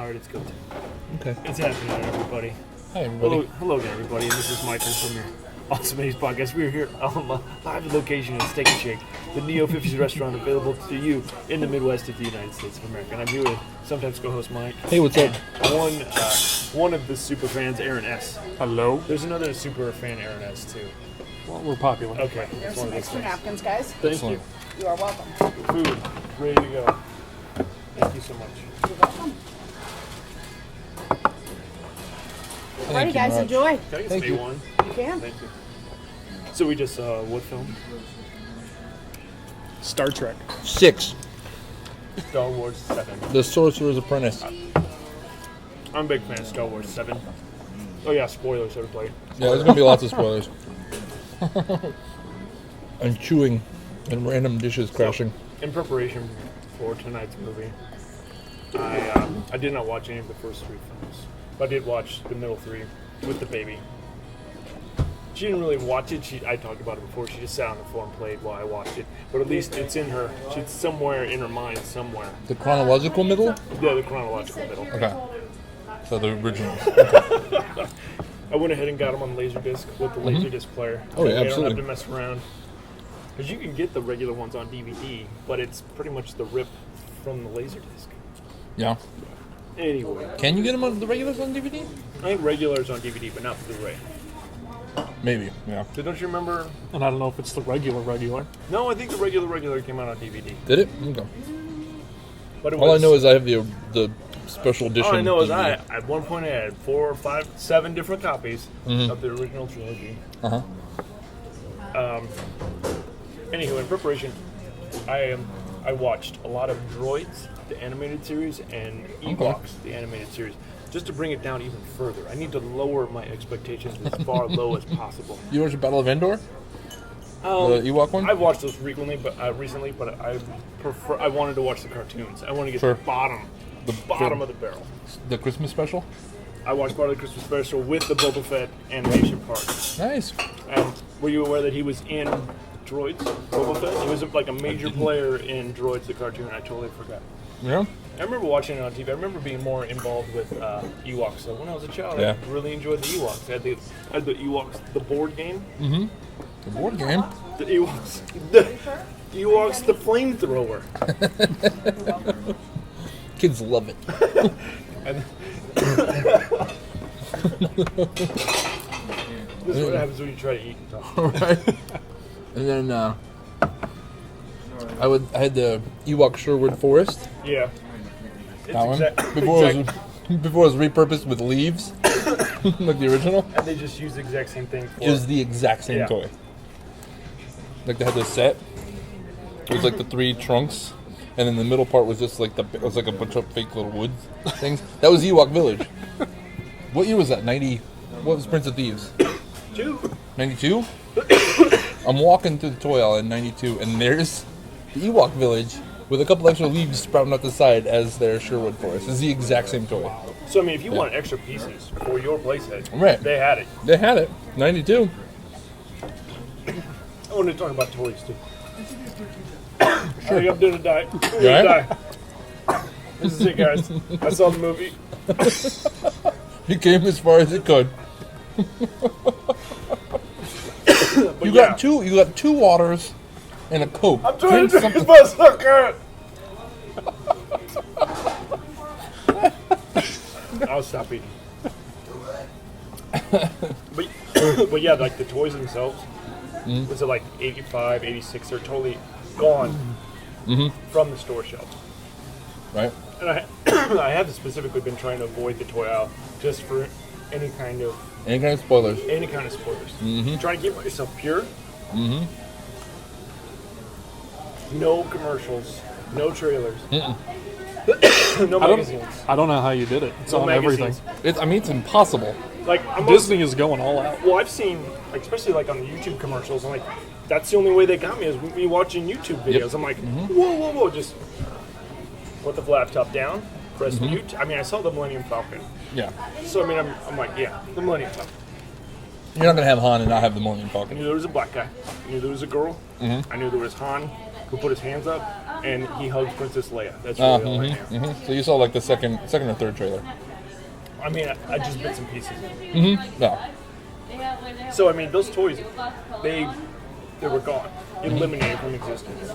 Alright, it's good. Okay. It's happening, everybody. Hi, everybody. Hello again, everybody. And this is Michael from your Awesome 80s podcast. We're here on a live location in Steak and Shake, the Neo 50s restaurant available to you in the Midwest of the United States of America. And I'm here with sometimes co-host Mike. Hey, what's up? One of the super fans, Aaron S. Hello. There's another super fan, Aaron S. too. Well, we're popular. Okay. There's some extra napkins, guys. Thank Excellent. you. You are welcome. Food, ready to go. Thank you so much. You're welcome. Thank Alrighty, you guys, much. enjoy. Can I get Thank some you. A1? You can. Thank you. So we just saw what film? Star Trek. 6. Star Wars 7. The Sorcerer's Apprentice. I'm a big fan of Star Wars 7. Oh yeah, spoilers, everybody. Yeah, there's gonna be lots of spoilers. And chewing, and random dishes crashing. In preparation for tonight's movie, I did not watch any of the first 3 films, but I did watch the middle 3 with the baby. She didn't really watch it. I talked about it before. She just sat on the floor and played while I watched it. But at least it's in her. She's somewhere in her mind, somewhere. The chronological middle? Yeah, the chronological middle. Okay. So the originals. I went ahead and got them on Laserdisc with the Laserdisc player. Oh, yeah, I don't absolutely. have to mess around. Because you can get the regular ones on DVD, but it's pretty much the rip from the Laserdisc. Yeah. Anyway, Can you get them on the regulars on DVD? I think regulars on DVD, but not Blu-ray. Maybe, yeah. So don't you remember? And I don't know if it's the regular. No, I think the regular came out on DVD. Did it? Okay. But it All I was, know is I have the special edition. all I know is DVD. at one point I had 4, 5, 7 different copies of the original trilogy. Uh-huh. Anywho, in preparation, I watched a lot of Droids, the animated series, and Ewoks, the animated series, just to bring it down even further. I need to lower my expectations as far low as possible. You watched Battle of Endor? The Ewok one? I've watched those recently, but I prefer. I wanted to watch the cartoons. I want to get Sure. the bottom of the barrel. The Christmas special? I watched part of the Christmas special with the Boba Fett animation part. Nice. Were you aware that he was in Droids? Boba Fett? He was like a major player in Droids, the cartoon. I totally forgot. Yeah? I remember watching it on TV. I remember being more involved with Ewoks. So when I was a child, Yeah. I really enjoyed the Ewoks. I had the Ewoks, the board game. The board game? The Ewoks, the flamethrower. Kids love it. And this is what happens when you try to eat and talk. Right. And then I had the Ewok Sherwood Forest. Yeah. That one. Before it was repurposed with leaves, like the original. And they just use the exact same thing. It was the exact same toy. Like they had this set. It was like the 3 trunks, and then the middle part was just like it was like a bunch of fake little wood things. That was Ewok Village. What year was that? 90. What was Prince of Thieves? 92. I'm walking through the toy aisle in 92, and there's the Ewok Village with a couple extra leaves sprouting out the side as their Sherwood Forest. It's the exact same toy. So, I mean, if you want extra pieces for your playset, Right. they had it. They had it. 92. I want to talk about toys, too. Sure. I'm doing a diet. You all right? This is it, guys. I saw the movie. He came as far as it could. But You got two waters and a Coke. I'm trying to drink something. my sucker. I'll stop eating. but yeah, like the toys themselves, was it like 85, 86? They're totally gone from the store shelf. Right. And I have specifically been trying to avoid the toy aisle just for any kind of spoilers. spoilers. Trying to keep myself pure. No commercials, no trailers, no magazines. I don't know how you did it. It's No on magazines. everything. It's impossible. Like Disney is going all out. Well, I've seen, like, especially like on the YouTube commercials, I'm like, that's the only way they got me is me watching YouTube videos. Yep. I'm like, whoa, just put the laptop down, press mute. I mean, I saw the Millennium Falcon, Yeah. so I mean, I'm like, yeah, the Millennium Falcon. You're not gonna have Han and not have the Millennium I Falcon. knew there was a black guy. I knew there was a girl. I knew there was Han, who put his hands up and he hugs Princess Leia. That's really all I knew. So you saw like the second or third trailer. I mean, I just bits and pieces. Yeah. So I mean, those toys, they were gone, eliminated from existence.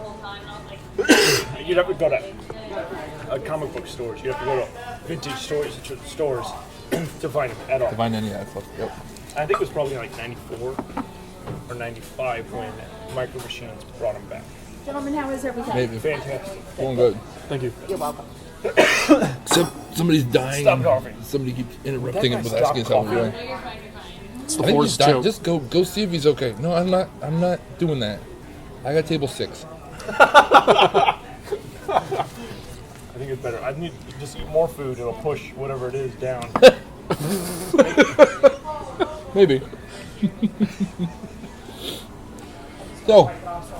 You'd have to go to comic book stores. You have to go to vintage stores to find them at all. To find any of that stuff. Yep. I think it was probably like 94 or 95 when Micro Machines brought them back. Gentlemen, how is everything? Maybe. Fantastic. Going good. Thank you. You're welcome. Except somebody's dying. Stop coughing. Somebody keeps interrupting That it guy with asking us how stopped we're doing. It's the I think Force he's dying. choke. Just go see if he's okay. No, I'm not doing that. I got table 6. I think it's better. I need to just eat more food. It'll push whatever it is down. Maybe. So,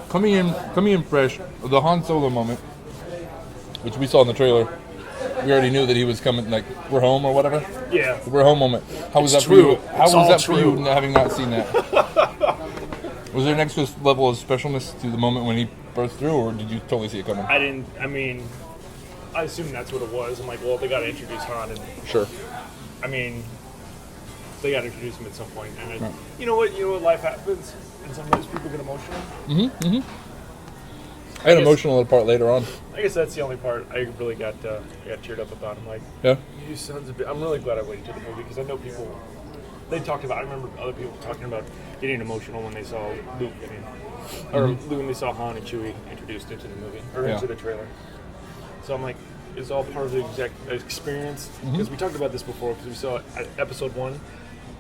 coming in fresh, the Han Solo moment, which we saw in the trailer. We already knew that he was coming. Like, we're home or whatever. Yeah. The we're home moment. How was It's that for you? true. How It's was all that for you, true. having not seen that? Was there an extra level of specialness to the moment when he burst through, or did you totally see it coming? I assume that's what it was. I'm like, well, they got to introduce Han, and Sure. I mean, they got to introduce him at some point. And Right. you know what? Life happens, and sometimes people get emotional. I got emotional a little part later on. I guess that's the only part I really got cheered up about. I'm like, Yeah. you sons of I'm really glad I waited to the movie because I know people. They talked about. I remember other people talking about getting emotional when they saw Luke or when they saw Han and Chewie introduced into the movie or into the trailer. So I'm like, it's all part of the exact experience because we talked about this before because we saw it at episode 1.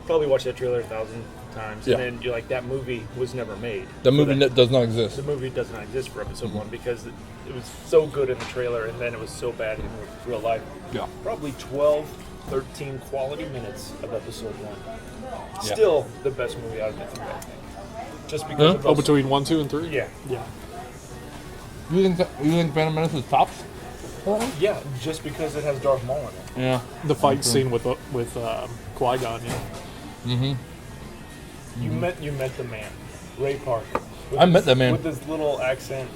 Probably watched that trailer 1,000 times, Yeah. and then you're like, that movie was never made. The So movie that- does not exist. the movie does not exist for episode 1 because it was so good in the trailer and then it was so bad in real life. Yeah. Probably 12, 13 quality minutes of episode 1. Yeah. Still the best movie out of the 3, I think. Just because of Oh, those, between 1, 2, and 3? Yeah. Yeah. You think Phantom Menace is tops? Yeah, just because it has Darth Maul in it. Yeah. The fight scene with Qui-Gon, yeah. You met the man, Ray Park. I met that man. With his little accent.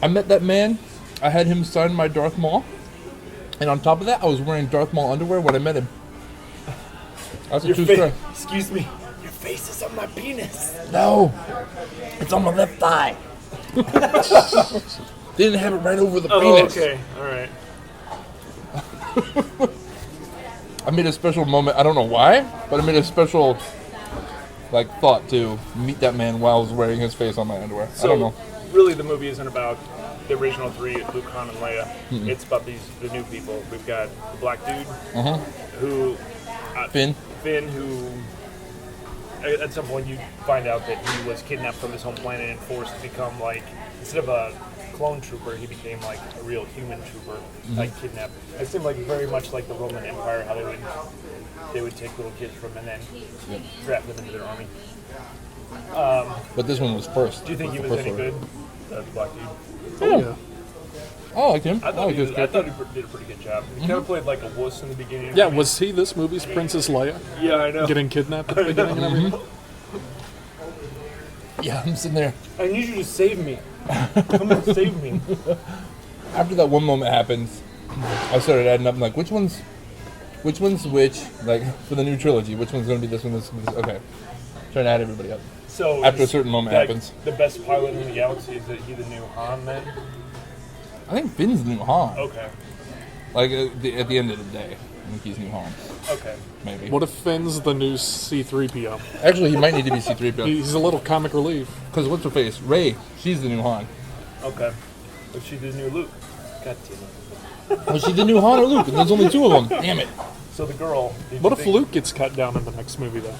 I met that man. I had him sign my Darth Maul. And on top of that, I was wearing Darth Maul underwear when I met him. That's a true story. Excuse me. Your face is on my penis. No. It's on my left thigh. Didn't have it right over the Oh, penis. okay. All right. I made a special moment. I don't know why, but I made a special thought to meet that man while I was wearing his face on my underwear. I don't know. Really, the movie isn't about the original 3, Luke, Han, and Leia. It's about the new people. We've got the black dude who... Finn. Who... At some point you find out that he was kidnapped from his home planet and forced to become instead of a clone trooper, he became a real human trooper, kidnapped. It seemed very much like the Roman Empire, how they would take little kids from and then draft them into their army. But this one was first. Do you think he The was first any one. good? The black dude. Oh, yeah. I liked him. I thought liked his he character. did a pretty good job. He kind of played like a wuss in the beginning. Yeah, was he this movie's Princess Leia? Yeah, I know. Getting kidnapped at the beginning and everything? Yeah, I'm sitting there. I need you to save me. Come and save me. After that one moment happens, I started adding up. I'm like, which one's which? For the new trilogy, which one's going to be this one? This. Okay. Trying to add everybody up. So After a certain moment happens. The best pilot in the galaxy, is he the new Han then? I think Finn's the new Han. Okay. At the end of the day, I think he's new Han. Okay. Maybe. What if Finn's the new C-3PO? Actually, he might need to be C-3PO. He's a little comic relief. Because what's her face? Rey. She's the new Han. Okay. But she the new Luke. God damn it. Was she the new Han or Luke? And there's only 2 of them. Damn it. So the girl. What if Luke gets cut down in the next movie, though?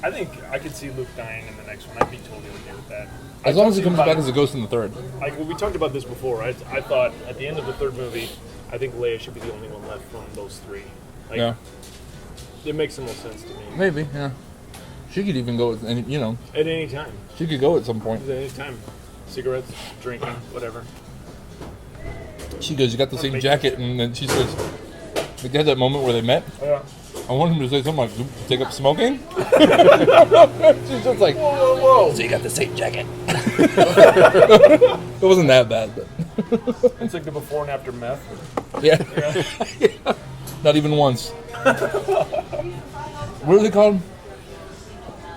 I think I could see Luke dying in the next one. I'd be totally okay with that. As long as he comes back as a ghost in the 3rd. We talked about this before. I thought at the end of the 3rd movie, I think Leia should be the only one left from those 3. Yeah. It makes the most sense to me. Maybe, yeah. She could even go, at any time. she could go at some point. At any time. Cigarettes, drinking, whatever. She goes, you got the same jacket, and then she says, they had that moment where they met, Yeah. I wanted him to say something like, take up smoking? She's just like, Whoa. so you got the same jacket. It wasn't that bad, but It's like the before and after meth. yeah. Not even once. What are they called?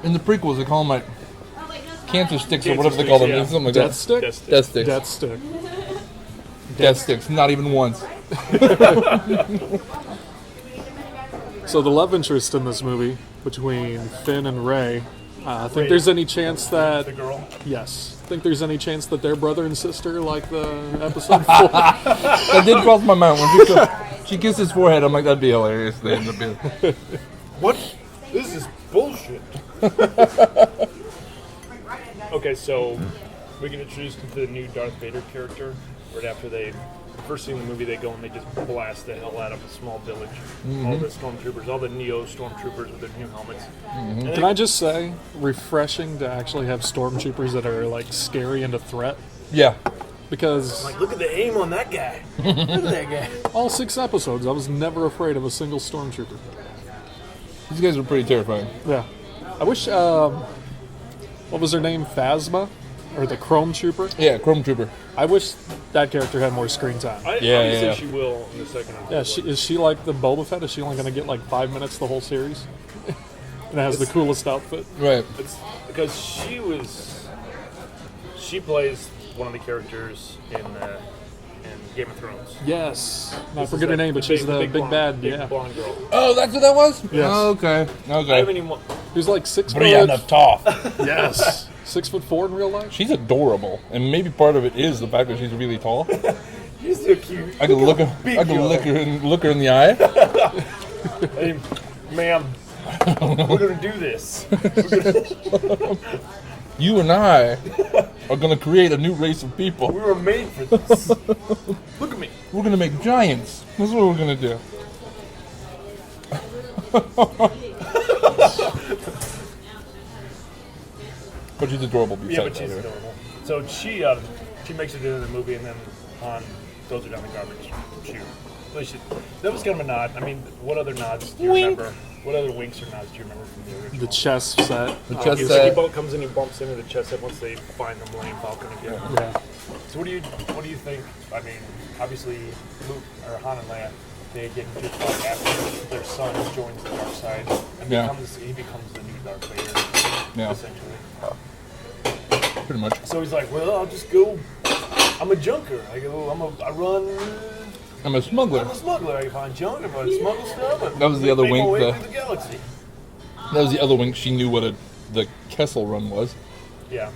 In the prequels, they call them like cancer sticks or whatever they call them. Yeah. Something like Death that. stick? Death stick. Death sticks. Death stick. Death sticks. Not even once. So the love interest in this movie between Finn and Rey, think Rey. there's any chance The that girl. yes, think there's any chance that they're brother and sister like the episode 4? That did cross my mind when she kissed his forehead. I'm like, that'd be hilarious. They end up being. What? This is bullshit. Okay, so we get introduced to the new Darth Vader character right after they first see in the movie. They go and they just blast the hell out of a small village. All the stormtroopers, all the Neo stormtroopers with their new helmets. And Can I just say, refreshing to actually have stormtroopers that are like scary and a threat, Yeah. because like, look at the aim on that guy. Look at that guy. all 6 episodes I was never afraid of a single stormtrooper. These guys are pretty terrifying. Yeah, I wish what was her name, Phasma, or the Chrome Trooper? Yeah, Chrome Trooper. I wish that character had more screen time. Yeah, Obviously yeah. she will in the second episode. Yeah, is she like the Boba Fett? Is she only going to get like 5 minutes the whole series? And it has the coolest outfit. Right. It's because she plays one of the characters in Game of Thrones. Yes. I This is forget her like name, but she's the big blonde, bad. big Yeah. blonde girl. Oh, that's what that was? Yes. Oh, okay. I haven't Okay. even. Who's like 6 Brianna foot. Toth. Yes. 6'4" in real life. She's adorable, and maybe part of it is the fact that she's really tall. She's so cute. I could look her. big I could you look are. her and look her in the eye. Hey, ma'am, we're gonna do this. You and I are gonna create a new race of people. We were made for this. Look at me. We're gonna make giants. That's what we're gonna do. But she's adorable. Yeah, but besides she's that. adorable. So she makes it into the movie, and then Han throws her down the garbage chute. That was kind of a nod. I mean, what other nods do you remember? What other winks or nods do you remember from the original? The chess set. The chest He set. comes in, he bumps into the chest set once they find the Millennium Falcon again. Yeah. So what do you think? I mean, obviously, Luke or Han and Leia, they get into a fight after their son joins the dark side and Yeah. he becomes the new Darth Vader, Yeah. essentially. Pretty much. So he's like, well, I'll just go. I'm a junker. I run. I'm a smuggler. I'm a smuggler. I find junk. I smuggle stuff. That was the other make my wink, way the- through the galaxy. That was the other wink. She knew what the Kessel Run was. Yeah.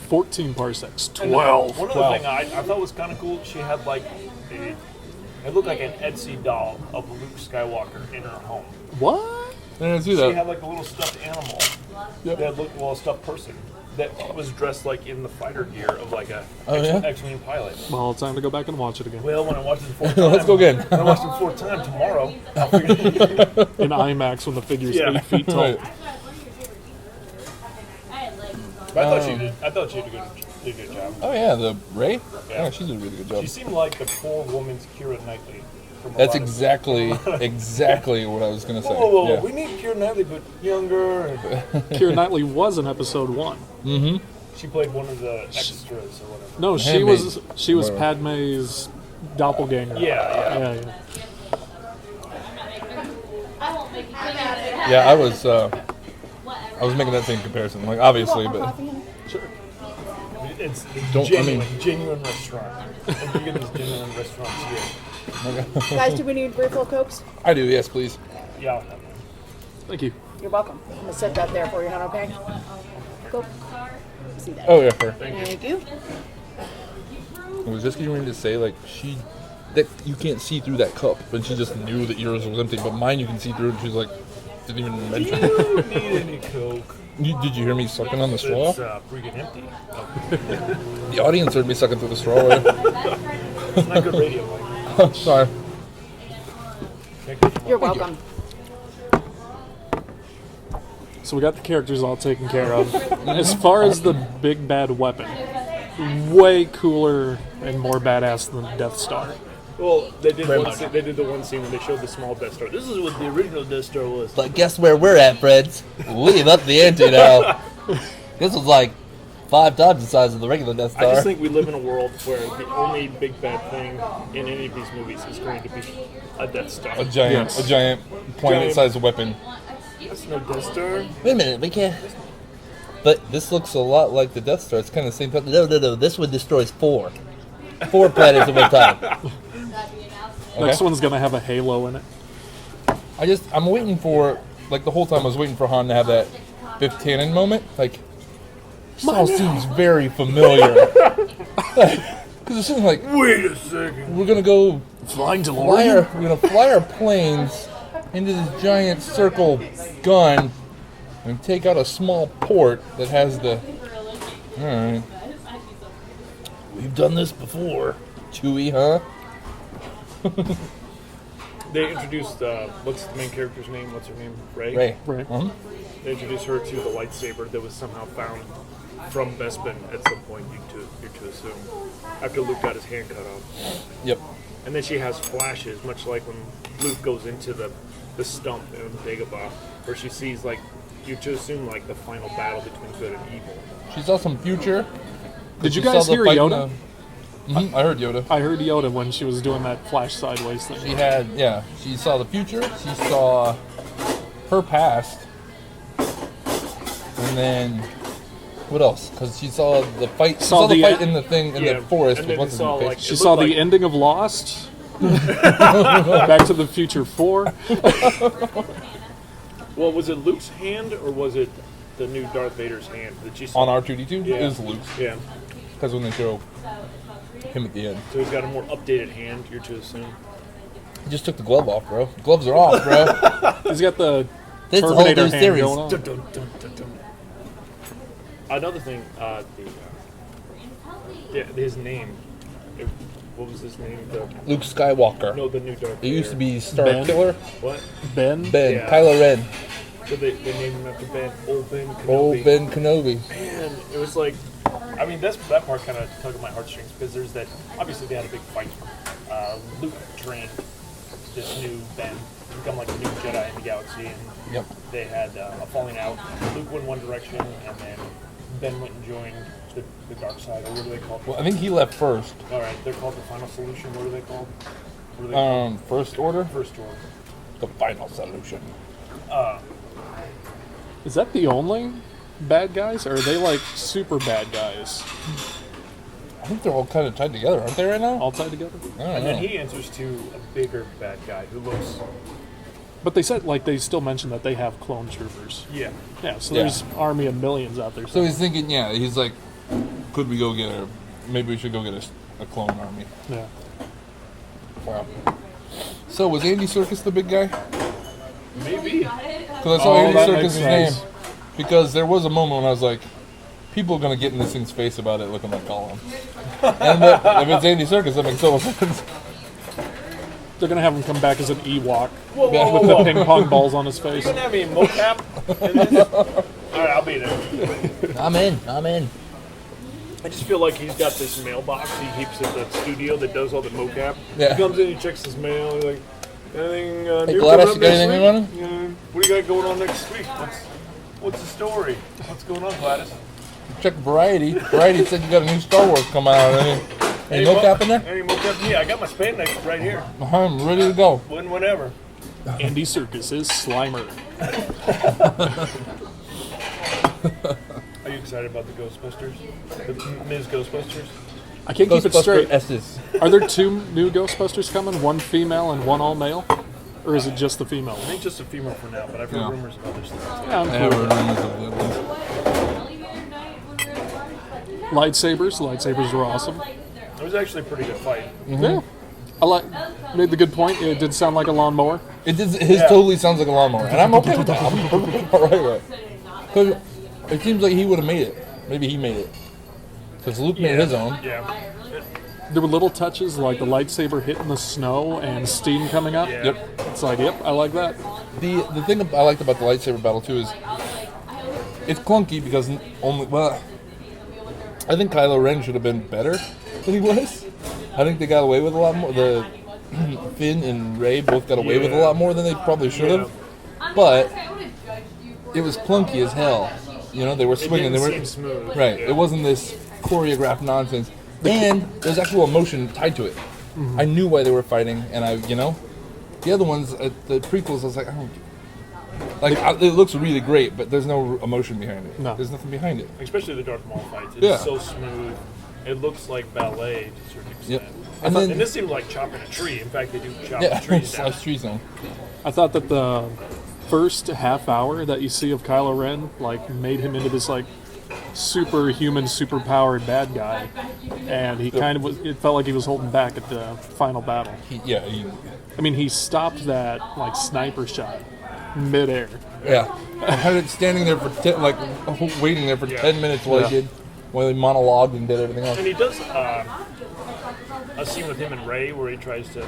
14 parsecs. And 12. One other thing I thought was kind of cool. She had like it looked like an Etsy doll of Luke Skywalker in her home. What? I didn't see She that. had like a little stuffed animal Yep. that looked, well, a stuffed person that was dressed like in the fighter gear of like a Oh, yeah? X-Wing pilot. Well, time to go back and watch it again. Well, when I watch it the fourth time, Let's go again. When I watch it the fourth time tomorrow, I'll figure it out. In IMAX when the figure's Yeah. 8 feet tall. Right. But I thought she did a good job. Oh yeah, the Ray. Yeah. Yeah, she did a really good job. She seemed like the poor woman's Keira Knightley. From a That's lot of- exactly what I was gonna say. Whoa, Yeah. we need Keira Knightley, but younger. And Keira Knightley was in episode 1. she played one of the extras or whatever. No, she Handmaid. was Whatever. Padme's doppelganger. Yeah. Yeah. Yeah, I was making that same comparison. Like obviously, but It's Don't- I genuine restaurant. And you get these genuine restaurants here. Guys, do we need refill Cokes? I do. Yes, please. Yeah, I'll have one. Thank you. You're welcome. I'm going to set that there for you, hon, okay? Coke. See that. Oh yeah, her. Thank you. I was just getting ready to say like that you can't see through that cup, but she just knew that yours was empty. But mine you can see through, and she's like, didn't even Do mention. you need any Coke? Did you hear me sucking on the straw? It's freaking empty. The audience heard me sucking through the straw. It's not good radio, Mike. Sorry. You're welcome. So we got the characters all taken care of. As far as the big bad weapon, way cooler and more badass than the Death Star. Well, they did Very one much. they did the one scene when they showed the small Death Star. This is what the original Death Star was. But guess where we're at, friends? We've upped the ante now. This was like 5 times the size of the regular Death I Star. just think we live in a world where the only big bad thing in any of these movies is going to be a Death Star. a giant Giant. planet-sized weapon. That's no Death Star. Wait a minute, we can't. But this looks a lot like the Death Star. It's kind of the same type. No. This one destroys 4 planets at one time. Next one's gonna have a halo in it. I'm waiting for, like, the whole time I was waiting for Han to have that Biff Tannen moment. Like, this all seems very familiar. Because it seems like, Wait a second. we're gonna go Flying we're gonna fly our planes into this giant circle gun and take out a small port that has the. Alright. We've done this before. Chewie, huh? They introduced, what's the main character's name? What's her name? Rey? Ray. Right. They introduced her to the lightsaber that was somehow found from Bespin at some point, you're to assume, after Luke got his hand cut off. Yep. And then she has flashes, much like when Luke goes into the stump in Dagobah, where she sees, like, you're to assume, like, the final battle between good and evil. She saw some future. Did you She guys saw the hear fight in Yoda? I heard Yoda. I heard Yoda when she was doing that flash sideways thing. She saw the future. She saw her past. And then, what else? Because she saw the fight. She saw the fight in the thing in the forest. and then With what's saw, his like, face. She it saw looked the like- ending of Lost. Back to the Future 4. Well, was it Luke's hand, or was it the new Darth Vader's hand that she saw? On R2-D2, Yeah. it was Luke's. Yeah. Because when they show him at the end, So he's got a more updated hand, you're to assume. he just took the glove off, bro. Gloves are off, bro. He's got the This whole Terminator new hand series. going on. Dun, dun, dun, dun, dun. Another thing, his name. What was his name? Luke Skywalker. No, the new Darth It used to Vader. be Star Ben? Killer. What? Ben. Ben. Yeah. Kylo Ren. So they named him after Ben. Old Ben Kenobi. Old Ben Kenobi. Man, it was like, I mean, that part kind of tugged at my heartstrings because there's that. Obviously, they had a big fight. Luke trained this new Ben to become like a new Jedi in the galaxy, and Yep. they had a falling out. Luke went one direction, and then Ben went and joined the dark side, or what are they called? Well, I think he left first. All right, they're called the Final Solution. What are they called? What are they called? First Order. First Order. The final solution. Is that the only bad guys, or are they like super bad guys I think they're all kind of tied together, aren't they, right now? all tied together? I don't And know. then he answers to a bigger bad guy who looks. But they said, like, they still mentioned that they have clone troopers. Yeah. Yeah, so Yeah. there's army of millions out there. So he's thinking, he's like, could we go get maybe we should go get a clone army. Yeah. Wow. So was Andy Serkis the big guy? Maybe. Because I saw Oh, Andy that Serkis' makes name. sense. Because there was a moment when I was like, people are going to get in this thing's face about it looking like Gollum. And if it's Andy Serkis, that makes total sense. They're going to have him come back as an Ewok Whoa, Yeah. whoa, with whoa, the whoa. ping pong balls on his face. You gonna have any mocap in this? All right, I'll be there. I'm in. I just feel like he's got this mailbox he keeps at the studio that does all the mocap. Yeah. He comes in, he checks his mail. He's like, anything Hey, new Gladys, coming up you got next anything week? running? What do you got going on next week? What's the story? What's going on, Gladys? Check Variety. Variety said you got a new Star Wars coming out. Any mocap in there? Any mocap? Yeah, I got my spandex right here. I'm ready to go. Whenever. Andy Serkis is Slimer. Are you excited about the Ghostbusters? The Ms. Ghostbusters? I can't keep it Ghostbuster straight. S's. Are there 2 new Ghostbusters coming? One female and one all male? Or is it just the female? I think just a female for now, but I've heard Yeah. rumors of other stuff. Yeah, I'm I cool have with that. rumors of the other ones. Lightsabers are awesome. It was actually a pretty good fight. Yeah. I made the good point. It did sound like a lawnmower. His totally sounds like a lawnmower, and I'm okay with that. I'm perfectly all right with it. Because it seems like he would have made it. Maybe he made it. Because Luke made his own. Yeah. There were little touches like the lightsaber hitting the snow and steam coming up. Yeah. Yep. It's like, yep, I like that. The thing I liked about the lightsaber battle too is it's clunky because I think Kylo Ren should have been better than he was. I think they got away with a lot more. Finn and Rey both got away with a lot more than they probably should have. But it was clunky as hell. You know, they were swinging. They were smooth. right. Yeah. It wasn't this choreographed nonsense. And there's actual emotion tied to it. Mm-hmm. I knew why they were fighting, and the other ones, the prequels, I was like, it looks really great, but there's no emotion behind it. No. There's nothing behind it. Especially the Darth Maul fights. It's Yeah. so smooth. It looks like ballet to a certain extent. Yep. And, And then- this seemed like chopping a tree. In fact, they do chop Yeah, trees down. slice trees down. I thought that the first half hour that you see of Kylo Ren made him into this superhuman, superpowered bad guy, and he kind of was. It felt like he was holding back at the final battle. He stopped that sniper shot midair. Yeah. I had it standing there for waiting there for 10 minutes while he monologued and did everything else. And he does a scene with him and Rey where he tries to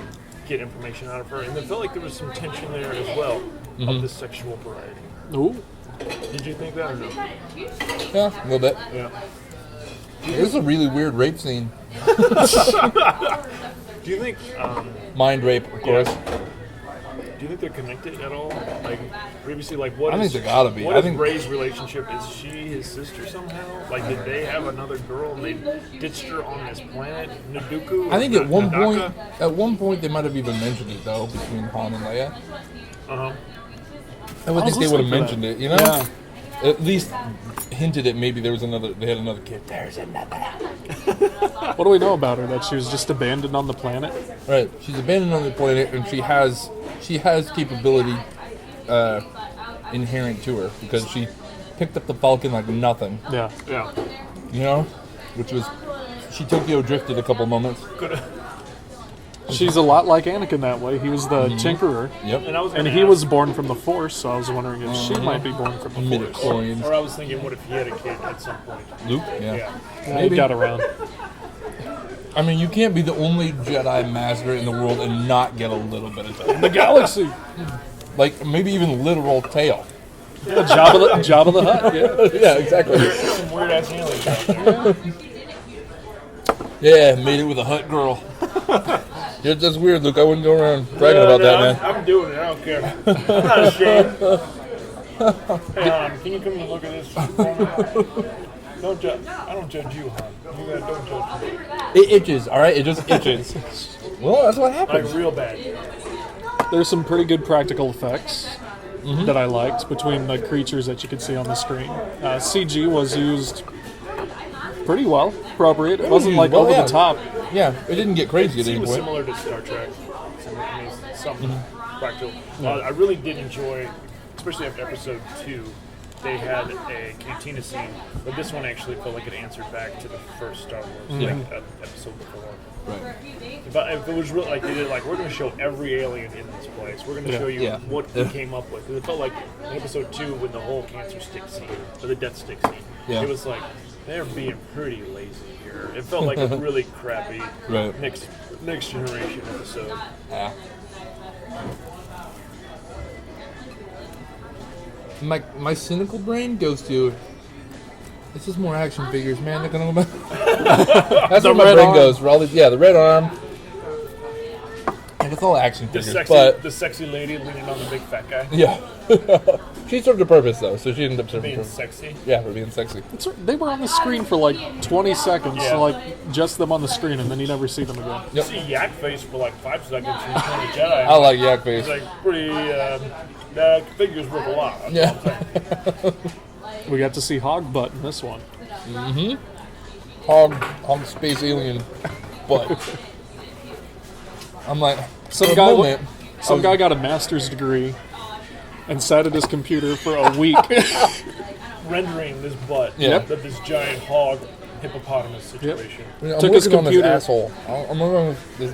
get information out of her, and it felt like there was some tension there as well of the sexual variety. Ooh, Did you think that or no? Yeah, a little bit. Yeah. It was a really weird rape scene. Do you think? Mind rape, of course. Do you think they're connected at all? Previously, what? I think they gotta be. What I is think Rey's relationship? Is she his sister somehow? Did they have another girl and they ditched her on this planet, Naduku? I think at Nadaka? one point they might have even mentioned it though between Han and Leia. I would think they would have mentioned it, Yeah. At least hinted at maybe they had another kid. There's another. What do we know about her? That she was just abandoned on the planet? Right. She's abandoned on the planet and she has capability inherent to her because she picked up the Falcon like nothing. Yeah. Yeah. Which was she Tokyo drifted a couple moments. She's a lot like Anakin that way. He was the Tinkerer. Yep. And He was born from the Force, so I was wondering if she might be born from the Force. Midi-chlorians. Or I was thinking, what if he had a kid at some point? Luke? Yeah. Yeah. He got around. I mean, you can't be the only Jedi master in the world and not get a little bit of time. The galaxy. Maybe even literal tail. Yeah, Jabba the Hutt. Yeah. Yeah, exactly. Some weird ass aliens out there. Yeah, made it with a Hutt girl. Yeah, that's weird, Luke. I wouldn't go around bragging about that, man. I'm doing it. I don't care. I'm not ashamed. Hey, Han, can you come and look at this for me? Don't judge. I don't judge you, Han. You guys don't judge me. It itches, all right? It just itches. Well, that's what happens. Real bad. There's some pretty good practical effects that I liked between the creatures that you could see on the screen. CG was used pretty well, appropriate. It wasn't over the top. Yeah, it didn't get crazy at It any was point. similar to Star Trek. Some practical. I really did enjoy, especially after episode 2, they had a cantina scene, but this one actually felt like it answered back to the first Star Wars, episode before. Right. If it was real, they did we're going to show every alien in this place. We're going to show you what we came up with. 'Cause it felt like in episode 2 when the whole cancer stick scene, or the death stick scene, it was like they're being pretty lazy here. It felt like a really crappy next generation episode. Yeah. My cynical brain goes to, it's just more action figures, man. They're gonna go back. That's where my red brain arm. goes. For all the red arm. It's all action figures, but The sexy lady leaning on the big fat guy. yeah, she served a purpose though, so she ended up serving a Being purpose. sexy. Yeah, for being sexy. They were on the screen for 20 seconds, Yeah. just them on the screen, and then you never see them again. You see Yak Face for 5 seconds from Return of the Jedi. I like Yak Face. It's pretty. That figure's worth a lot. Yeah. We got to see Hog Butt in this one. Hog space alien butt. I'm like, Some guy got a master's degree and sat at his computer for a week. Rendering this butt. Yeah. That this giant hog hippopotamus situation. I'm Took his working on this computer. asshole. I'm working on this.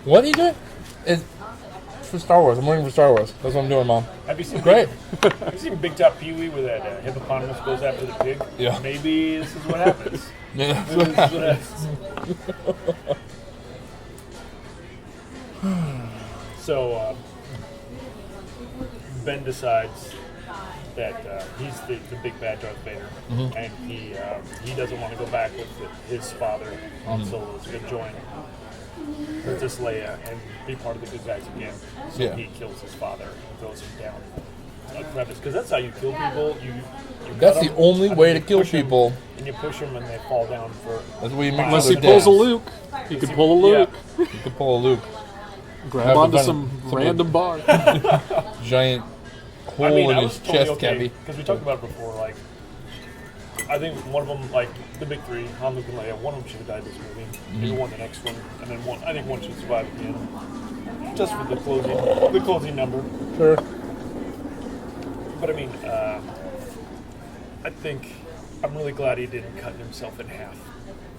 What are you doing? It's for Star Wars. I'm working for Star Wars. That's what I'm doing, Mom. Have you seen Great. Have you seen Big Top Pee Wee where that hippopotamus goes after the pig? Yeah. Maybe this is what happens. Yeah. This is what happens. So Ben decides that he's the big bad Darth Vader, and he doesn't want to go back with his father Han Solo to go join Princess Leia and be part of the good guys again. So Yeah. he kills his father and throws him down a crevice. Because that's how you kill people. You That's cut the 'em, only and way then to you kill push 'em, people. and you push them and they fall down for. That's what you make Unless sure he they're pulls a dead. Luke. He could pull a Luke. You could pull a Luke. Grab Have to onto find some some random bar. Giant hole I mean, in I his was totally chest okay cavity. because we talked about it before. Like, I think one of them, like the big three, Han, Luke, and Leia, one of them should have died this movie. Maybe one the next one, and then one. I think one should survive at the end, just for the closing number. Sure. But I mean, I think I'm really glad he didn't cut himself in half.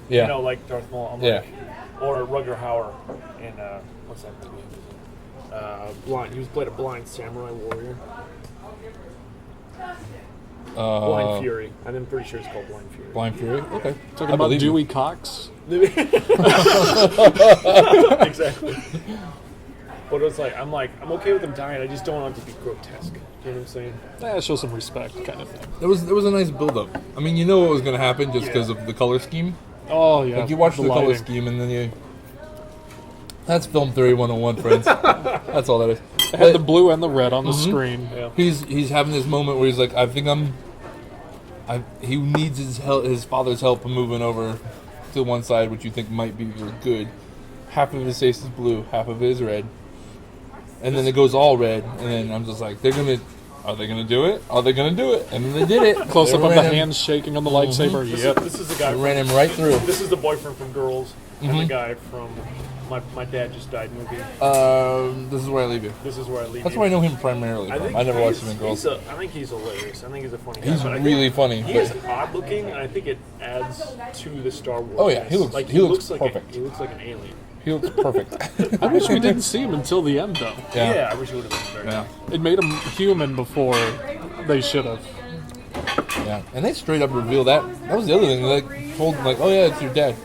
Yeah. You know, like Darth Maul. I'm Yeah. like, or Rutger Hauer in what's that movie? Blind. He was played a blind samurai warrior. Blind Fury. I'm pretty sure it's called Blind Fury. Blind Fury? Okay. Talking I about believe you. Dewey Cox. Exactly. But it's like I'm okay with him dying. I just don't want it to be grotesque. You know what I'm saying? Show some respect, kind of thing. There was a nice build up. I mean, you know what was going to happen just because of the color scheme. Oh yeah. Like you watch the color lighting. scheme and then you. That's film theory 101, friends. That's all that is. It had the blue and the red on the screen. Yeah. He's having this moment where he's like, I think he needs his father's help moving over to one side, which you think might be good. Half of his face is blue, half of it is red, and then it goes all red. And then I'm just like, are they gonna do it? Are they gonna do it? And then they did it. Close They up of the ran him- hands shaking on the lightsaber. Yep. This is the guy. They ran him right through. This is the boyfriend from Girls and the guy from my Dad Just Died movie. This is where I leave you. This is where I leave That's you. where I know him primarily. From. I never watched him in Girls. I think he's hilarious. I think he's a funny guy. He's but I really think funny. He is odd looking, and I think it adds to the Star Wars. Oh, yeah, he looks- he looks like perfect. he looks like an alien. He looks perfect. I wish we didn't see him until the end, though. Yeah, I wish it would have been very. Yeah. It made him human before they should have. Yeah, and they straight up reveal that. That was the other thing. They told oh yeah, it's your dad.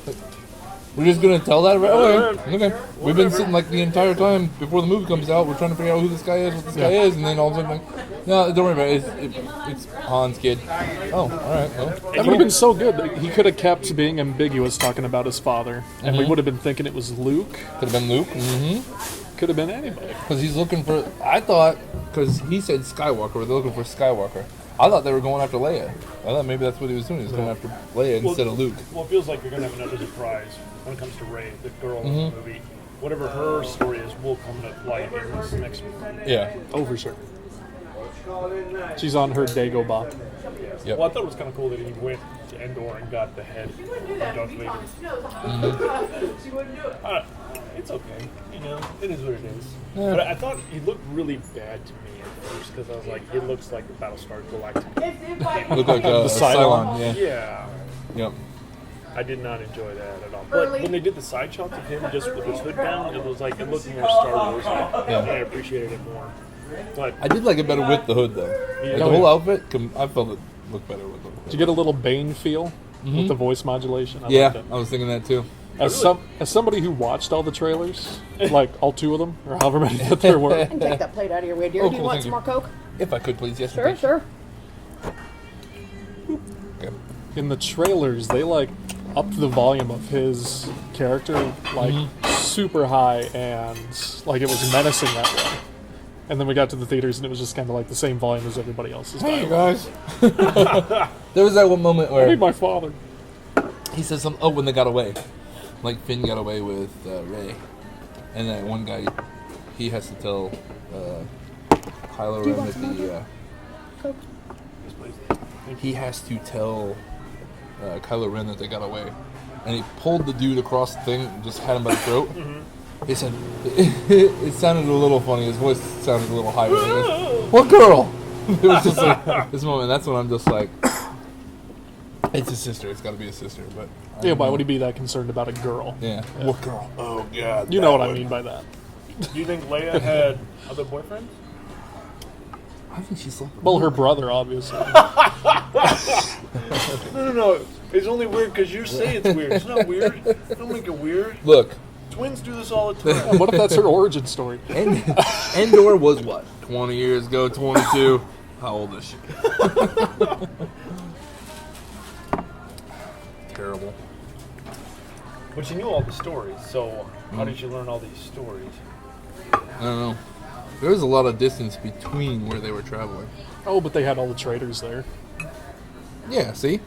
Like, we're just gonna tell that. Okay. We've been sitting like the entire time before the movie comes out. We're trying to figure out who this guy is, what this guy is, and then all of a sudden, like, no, don't worry about it. It's Han's kid. Oh, all right. Well, That would have been so good. He could have kept being ambiguous talking about his father, and we would have been thinking it was Luke. could have been Luke. Could have been anybody. Because he's looking for. I thought because he said Skywalker. They're looking for Skywalker. I thought they were going after Leia. I thought maybe that's what he was doing. He was going after Leia instead of Luke. Well, it feels like you're gonna have another surprise when it comes to Rey, the girl in the movie. Whatever her story is will come to light in this next movie. Yeah. Oh, for sure. She's on her Dagobah. Yep. Well, I thought it was kind of cool that he went to Endor and got the head of Darth Vader. It's okay, you know, it is what it is. Yeah. But I thought he looked really bad to me at first because I was like, he looks like the Battlestar Galactica. Look like The a Cylon. Cylon. Yeah. Yeah, Yep. I did not enjoy that at all. But when they did the side shots of him just with his hood down, it was like it looked more Star Wars, and I appreciated it more. But I did like it better with the hood though. Like, the Oh, whole yeah. outfit, I felt it looked better with the hood. Did you get a little Bane feel with the voice modulation? I Yeah, liked it. I was thinking that too. As somebody who watched all the trailers, like all 2 of them, or however many that there were, And take that plate out of your way, dear. Oh, Do you cool, want thank some you. more Coke? If I could, please, yes. Sure, please. sure. Okay. in the trailers, they like upped the volume of his character like super high, and like it was menacing that way. And then we got to the theaters, and it was just kind of like the same volume as everybody else's. Hey dialogue. guys. There was that one moment I where need my father. he says something. Oh, when they got away, like Finn got away with Rey, and that one guy, he has to tell Kylo Do you Ren want that some more the Coke? he has to tell Kylo Ren that they got away, and he pulled the dude across the thing and just had him by the throat. He said, it sounded a little funny. His voice sounded a little higher. He goes, what girl? It was just like this moment. That's when I'm just like, it's a sister. It's got to be a sister. But I Yeah, don't why know. would he be that concerned about a girl? Yeah. What girl? Oh god. You know that what I one. mean by that. do you think Leia had other boyfriends? I think she's like. Well, her brother, obviously. No. It's only weird because you say it's weird. It's not weird. Don't make it weird. Look, Twins do this all the time. And what if that's her origin story? Endor was what? 20 years ago, 22. How old is she? Terrible. But you knew all the stories, so how did you learn all these stories? I don't know. There was a lot of distance between where they were traveling. Oh, but they had all the traders there. Yeah, see?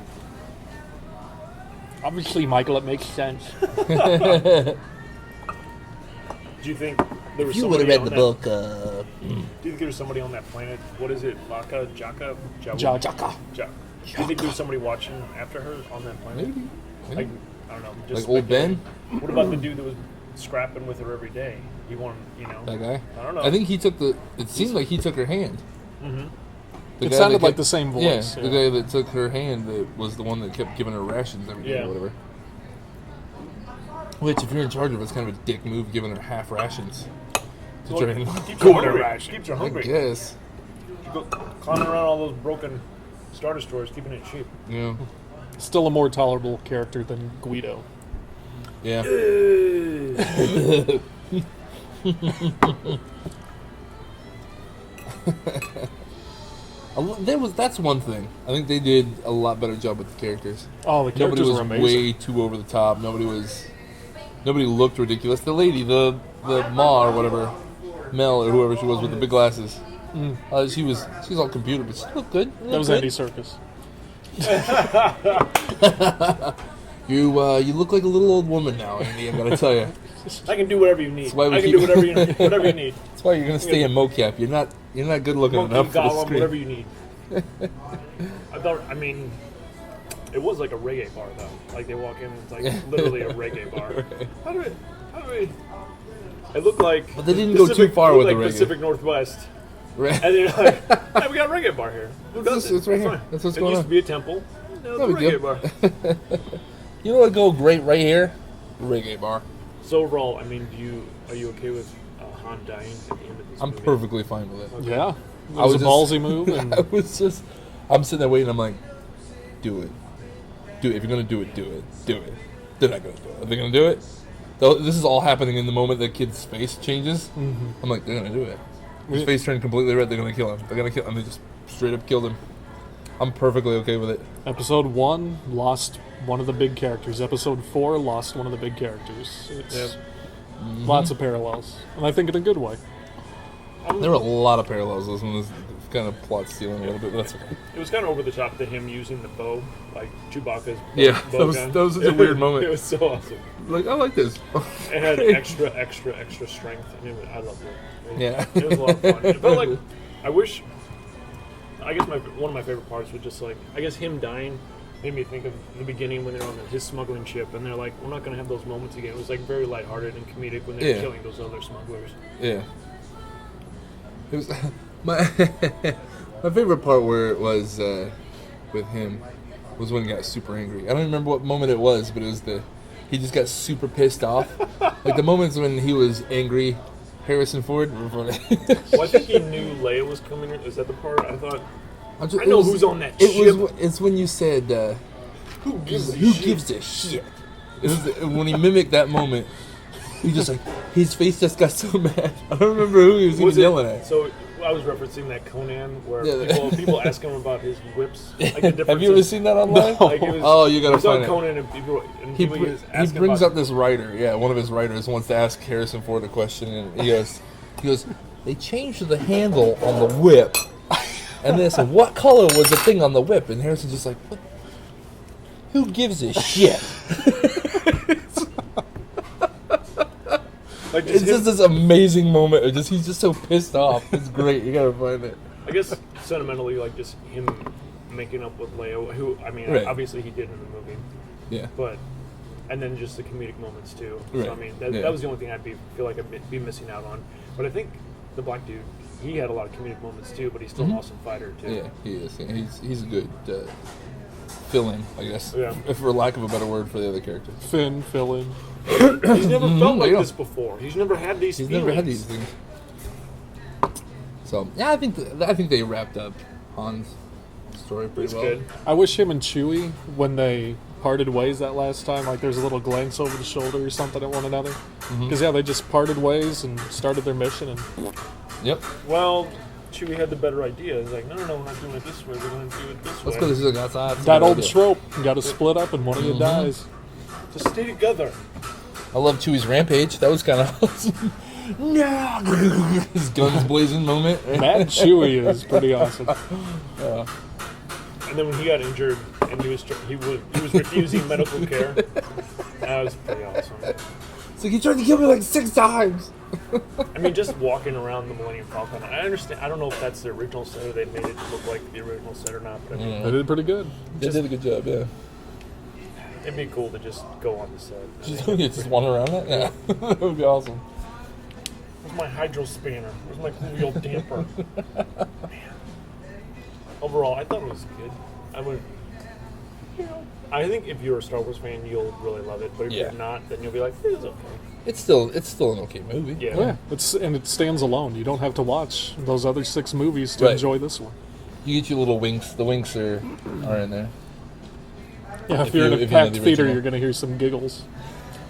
Obviously, Michael, it makes sense. Do you think there was somebody on that? book, Do you think there was somebody on that planet? What is it? Jaka? Jaka. Do you think there was somebody watching after her on that planet? Maybe. Like, I don't know. Just Like old Ben? What about the dude that was scrapping with her every day? He wanted, That guy? I don't know. I think he took it seemed like he took her hand. Mm-hmm. It sounded like the same voice. Yeah, the guy that took her hand that was the one that kept giving her rations every day or whatever. Which, if you're in charge of it, it's kind of a dick move giving her half rations. To try and keeps her hungry. Keeps her hungry. I guess. You go climbing around all those broken Star Destroyers, keeping it cheap. Yeah. Still a more tolerable character than Guido. Yeah. That's one thing. I think they did a lot better job with the characters. Oh, the characters were Nobody was amazing. way too over the top. Nobody looked ridiculous. The lady, the Ma or whatever, Mel or whoever she was with the big glasses. She's all computer, but she looked good. That was Andy Serkis. You look like a little old woman now, Andy. I gotta tell you. I can do whatever you need. why we I can keep- do whatever you need. That's why you're gonna stay in mocap. You're not good looking Monkey, enough for the Gollum, screen. whatever you need. It was like a reggae bar though. Like they walk in, and it's like literally a reggae bar. How do we? It looked like. But they didn't go too far with the reggae. Pacific Northwest. Right. And they're like, hey, we got a reggae bar here. Who does it? It's right here. Fine. That's what's it going used on. to be a temple. Now it's a No big reggae deal. bar. You know what would go great right here? Reggae bar. So overall, are you okay with Han dying at the end of this I'm movie? perfectly fine with it. Yeah. It I was was a just- ballsy move. And I'm sitting there waiting. I'm like, do it. Do it. If you're gonna do it, do it. Do it. They're not gonna do it. Are they gonna do it? This is all happening in the moment that kid's face changes. Mm-hmm. I'm like, they're gonna do it. His face turned completely red. They're gonna kill him. They're gonna kill him. They just straight up killed him. I'm perfectly okay with it. Episode 1 lost one of the big characters. Episode 4 lost one of the big characters. It's lots of parallels, and I think in a good way. There were a lot of parallels. This one was kind of plot stealing a little bit, but that's okay. It was kind of over the top to him using the bow, like Chewbacca's bow, Yeah, bow that gun. was such a weird moment. It was so awesome. Like, I like this. It had extra strength, and I loved it. Yeah. It was a lot of fun. It felt like, I guess one of my favorite parts was just like, I guess him dying made me think of the beginning when they're on his smuggling ship, and they're like, we're not going to have those moments again. It was like very lighthearted and comedic when they were killing those other smugglers. Yeah. It was my favorite part where it was with him was when he got super angry. I don't remember what moment it was, but it was he just got super pissed off. Like the moments when he was angry, Harrison Ford were funny. Well, I think he knew Leia was coming. Is that the part? I thought, I It know was- who's on that it ship. It's when you said, Who gives a "Who shit? gives a shit?" It was when he mimicked that moment. He just like his face just got so mad. I don't remember who he was even yelling at. So I was referencing that Conan where Yeah. people ask him about his whips. Like the differences. Have you ever seen that online? Like it was, Oh, you gotta it was on find it. Conan and He people was he asking brings about up this writer. Yeah, one of his writers wants to ask Harrison Ford a question, and he goes, they changed the handle on the whip, and they said, what color was the thing on the whip? And Harrison's just like, what? Who gives a shit? like It's him- just this amazing moment. He's just so pissed off. It's great. You gotta find it. I guess sentimentally, like just him making up with Leia, who Right. obviously he did in the movie, Yeah. but and then just the comedic moments too. Right. So I mean, Yeah. that was the only thing feel like I'd be missing out on. But I think the black dude, he had a lot of comedic moments too, but he's still an awesome fighter too. Yeah, he is. Yeah, he's a good fill-in, I guess. Yeah. For lack of a better word for the other character. Finn, fill in. He's never felt like yeah. this before. He's never had these. He's feelings. never had these things. So yeah, I think they wrapped up Han's story It's pretty well. good. I wish him and Chewie, when they parted ways that last time, like there's a little glance over the shoulder or something at one another. Because they just parted ways and started their mission. And Yep. Well, Chewie had the better idea. He's like, no, we're not doing it this way. We're going to do it this Let's way. go to the outside. that old trope, you got to split up and one of you dies. Just stay together. I love Chewie's rampage. That was kind of awesome. No, his guns blazing moment. Mad Chewie is pretty awesome. And then when he got injured and he was refusing medical care, that was pretty awesome. It's like he tried to kill me like 6 times. I mean, just walking around the Millennium Falcon. I understand. I don't know if that's the original set or they made it look like the original set or not. But I mean, They did pretty good. They did a good job, yeah. it'd be cool to just go on the set. Just wander around it? Yeah. That would be awesome. Where's my hydro spanner? Where's my wheel damper? Man. Overall, I thought it was good. I think if you're a Star Wars fan, you'll really love it. But if you're not, then you'll be like, "It's okay." It's still an okay movie. Yeah. And it stands alone. You don't have to watch those other 6 movies to enjoy this one. You get your little winks. The winks are in there. Yeah, if you're in a packed theater, you're going to hear some giggles.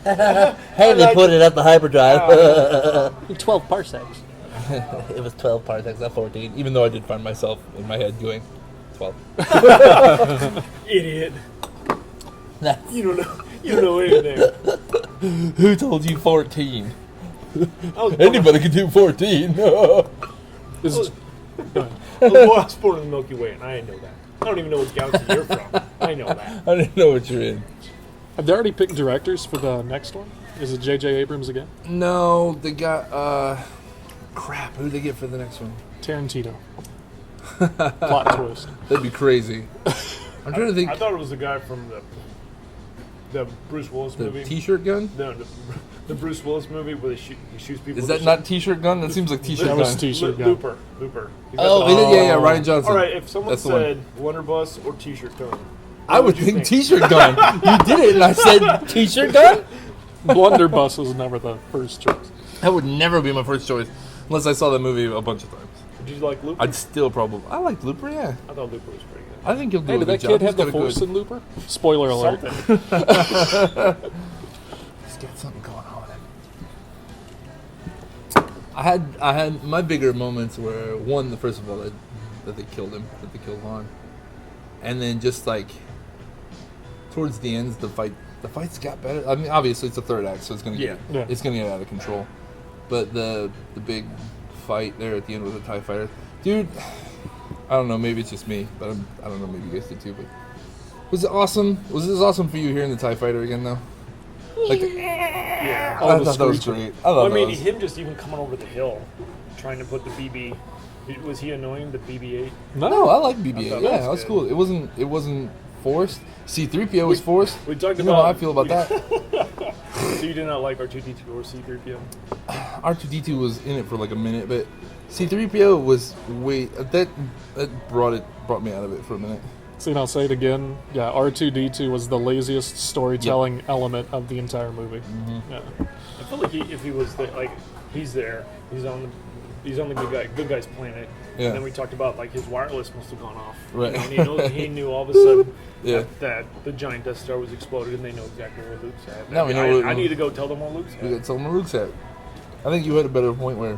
Hey, they put it at the hyperdrive. 12 parsecs. It was 12 parsecs, not 14. Even though I did find myself in my head going 12. Idiot. You don't know anything. Who told you 14? I Anybody can do 14. This is, was born in the Milky Way, and I know that. I don't even know what galaxy you're from. I know that. I didn't know what you're in. have they already picked directors for the next one? Is it J.J. Abrams again? No, they got crap. Who did they get for the next one? Tarantino. Plot twist. That'd be crazy. I'm trying to think. I thought it was the guy from the Bruce Willis The movie. T-shirt gun? No, the Bruce Willis movie where he shoots people. Is with that a not T-shirt gun? That seems like T-shirt That gun. was T-shirt gun. Looper. He's got Oh, the- yeah, Ryan Johnson. All right, if someone That's the one. said Blunderbuss or T-shirt gun, I would think T-shirt gun. You did it, and I said T-shirt gun. Blunderbuss was never the first choice. That would never be my first choice, unless I saw the movie a bunch of times. Did you like Looper? I'd still probably. I like Looper, yeah. I thought Looper was pretty good. I think he'll do Hey, a did good that job. kid He's have the got a Force good- in Looper? Spoiler alert. Something. He's got something going on. I had my bigger moments were one, first of all, that they killed him, that they killed Han, and then just like towards the ends, the fights got better. I mean, obviously it's a third act, so it's gonna get it's gonna get out of control. But the big fight there at the end with the TIE fighter, dude. I don't know, maybe it's just me, but I don't know, maybe you guys did too. But was it awesome? Was this awesome for you hearing the TIE fighter again, though? Like, Yeah. I thought that was great. I mean, him just even coming over the hill, trying to put the BB. Was he annoying the BB-8? No, I like I BB-8. thought Yeah, that that was was cool. It wasn't forced. C-3PO was forced. We talked You know about how I feel about that. So you did not like R2-D2 or C-3PO? R2-D2 was in it for like a minute, but C-3PO was that brought me out of it for a minute. See, and I'll say it again. Yeah, R2-D2 was the laziest storytelling element of the entire movie. Mm-hmm. Yeah. I feel like if he was there, like he's there, he's on the good guy's planet. Yeah. And then we talked about like his wireless must have gone off. Right. You know, and he knew all of a sudden Yeah. that the giant Death Star was exploded, and they know exactly where Luke's at. Now we know I need to go tell them where Luke's at. We got someone Luke's at. I think you had a better point where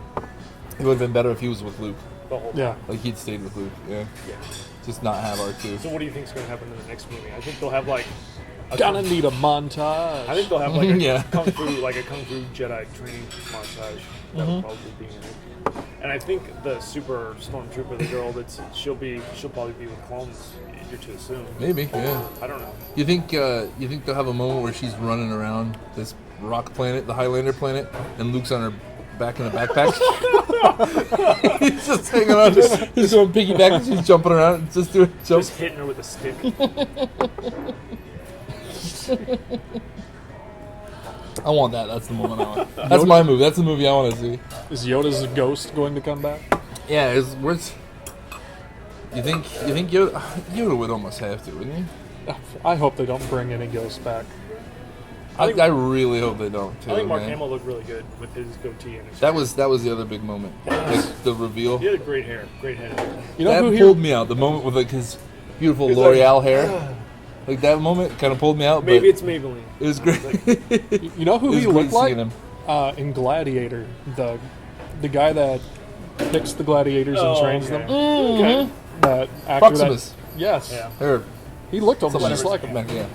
it would have been better if he was with Luke. The whole Yeah. Like he'd stayed with Luke. Yeah. Yeah. Just not have R2. So what do you think's going to happen in the next movie? I think they'll have like Gonna need a montage. I think they'll have like a Yeah. kung fu Jedi training montage that will probably be in it. And I think the super stormtrooper, the girl she'll probably be with clones. You're to assume. Maybe, yeah. I don't know. You think they'll have a moment where she's running around this rock planet, the Highlander planet, and Luke's on her back in a backpack? He's just hanging on, he's doing piggyback, and she's jumping around, and just doing jumps. Just hitting her with a stick. I want that. That's the moment I want. That's my movie. That's the movie I want to see. Is Yoda's ghost going to come back? Yeah, where's? You think Yoda would almost have to, wouldn't he? I hope they don't bring any ghosts back. I really hope they don't. Too, I think Mark man. Hamill looked really good with his goatee and his That was the other big moment, like the reveal. He had great hair, great head. You know That who pulled me out. The moment with like his beautiful L'Oreal hair, like that moment kind of pulled me out. Maybe but it's Maybelline. it was great. You know who It was he great looked like? seeing him. In Gladiator, the guy that picks the gladiators and trains them. Okay. That actor. Proximus. Yes. Yeah. Or He looked almost something just like him. Yeah.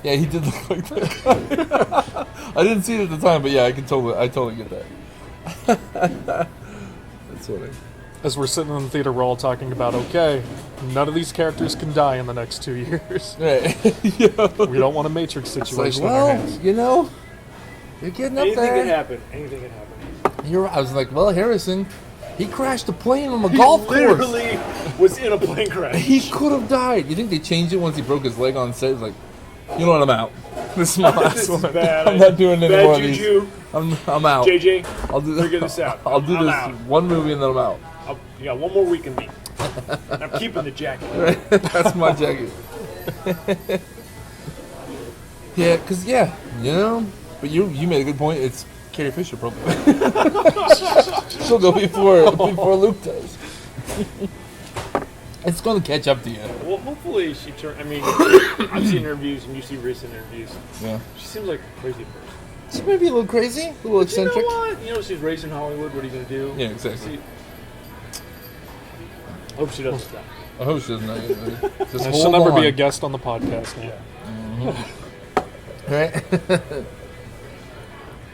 Yeah, he did look like that. I didn't see it at the time, but yeah, I totally get that. That's funny. As we're sitting in the theater, we're all talking about, okay, none of these characters can die in the next 2 years. Right. Yeah. We don't want a Matrix It's situation like, on our well, hands. you know, you're getting up Anything there. can happen. Anything can happen. You're right. I was like, well, Harrison, he crashed a plane on the golf course. Literally was in a plane crash. He could have died. You think they changed it once he broke his leg on set? He's like, you know what? I'm out. This is my last This is one. bad. I'm not doing any Bad more of these. juju. I'm out. JJ, I'll do figure this out. I'll do I'm this out. one movie and then I'm out. You got one more week in me. I'm keeping the jacket. That's my jacket. Yeah, cause you know. But you made a good point. It's Carrie Fisher probably. She'll go before Luke does. It's gonna catch up to you. Well, hopefully she turn. I mean, I've seen interviews and you see recent interviews. Yeah. She seems like a crazy person. She may be a little crazy, a little eccentric. You know what? You know, she's raised in Hollywood. What are you gonna do? Yeah, exactly. Hope she doesn't stop. I hope she doesn't know. Just And she'll hold never on. be a guest on the podcast now. Yeah. Right?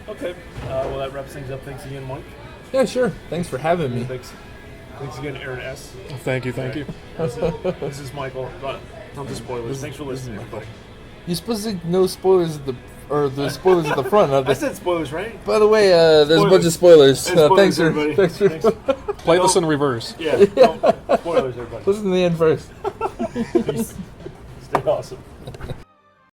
Okay. Well, that wraps things up. Thanks again, Mike. Yeah, sure. Thanks for having me. Thanks again, Aaron S. Thank you, thank you. This is Michael. But not the spoilers. Thanks for listening, everybody. You're supposed to know spoilers at the spoilers at the front. Not I the, said spoilers, right? by the way, there's a bunch of spoilers. Hey, spoilers, Thanks everybody. for Thanks. Play this in reverse. Yeah. No, spoilers, everybody. listen to the end first. Peace. Stay awesome.